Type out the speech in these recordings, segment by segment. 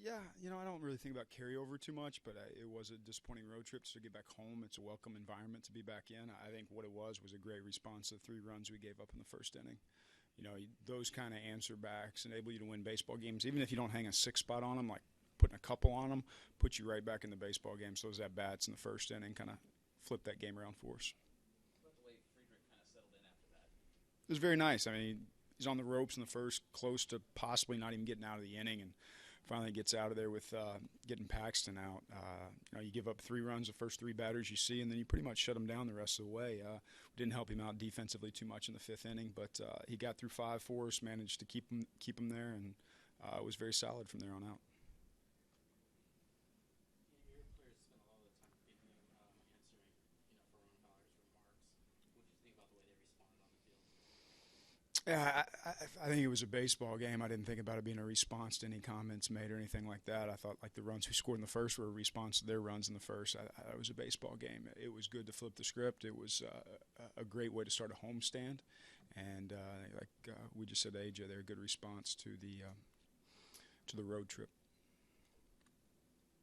Yeah, I don't really think about carryover too much, but it was a disappointing road trip. So to get back home, it's a welcome environment to be back in. I think what it was a great response to the 3 runs we gave up in the first inning. Those kind of answer backs enable you to win baseball games, even if you don't hang a six spot on them, like putting a couple on them, puts you right back in the baseball game. So those at bats in the first inning kind of flipped that game around for us. About the way Friedrich kind of settled in after that. It was very nice. I mean, he's on the ropes in the first, close to possibly not even getting out of the inning, and finally gets out of there with getting Paxton out. You give up 3 runs the first 3 batters you see, and then you pretty much shut him down the rest of the way. Didn't help him out defensively too much in the 5th inning, but he got through 5 for us, managed to keep him there, and was very solid from there on out. Your players spend a lot of the time answering, for Ronaldo's remarks. What do you think about the way they responded on the field? Yeah, I think it was a baseball game. I didn't think about it being a response to any comments made or anything like that. I thought like the runs we scored in the first were a response to their runs in the first. It was a baseball game. It was good to flip the script. It was a great way to start a homestand, and we just said to AJ, they're a good response to the road trip.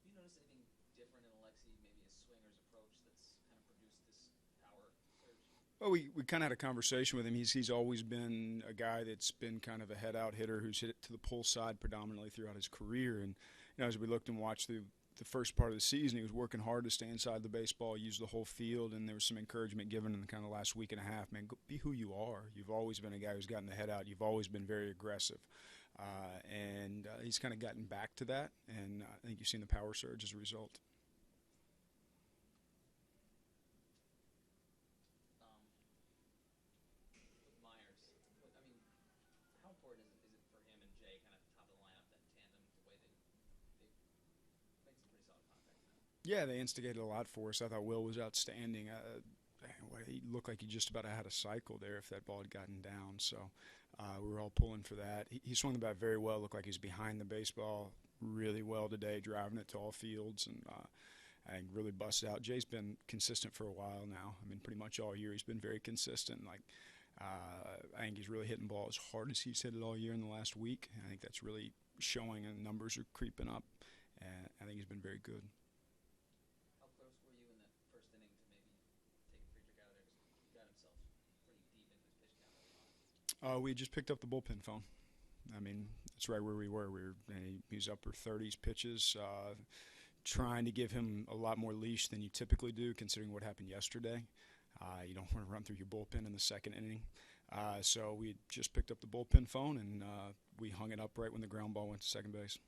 Have you noticed anything different in Alexi, maybe his swinger's approach that's kind of produced this power surge? Well, we kind of had a conversation with him. He's always been a guy that's been kind of a head-out hitter who's hit it to the pull side predominantly throughout his career. And as we looked and watched the first part of the season, he was working hard to stay inside the baseball, use the whole field, and there was some encouragement given in the kind of last week and a half. Man, be who you are. You've always been a guy who's gotten the head out. You've always been very aggressive. And he's kind of gotten back to that, and I think you've seen the power surge as a result. With Myers, how important is it for him and Jay kind of top of the lineup, that tandem, the way they made some pretty solid contact tonight? Yeah, they instigated a lot for us. I thought Will was outstanding. He looked like he just about had a cycle there if that ball had gotten down. So we were all pulling for that. He swung the bat very well. Looked like he was behind the baseball really well today, driving it to all fields, and I think really busted out. Jay's been consistent for a while now. Pretty much all year he's been very consistent. I think he's really hitting the ball as hard as he's hit it all year in the last week. I think that's really showing, and numbers are creeping up. And I think he's been very good. How close were you in that first inning to maybe taking Friedrich out of there? Because he got himself pretty deep into his pitch count early on. We just picked up the bullpen phone. That's right where we were. He was upper 30s pitches, trying to give him a lot more leash than you typically do, considering what happened yesterday. You don't want to run through your bullpen in the second inning. So we just picked up the bullpen phone, and we hung it up right when the ground ball went to second base.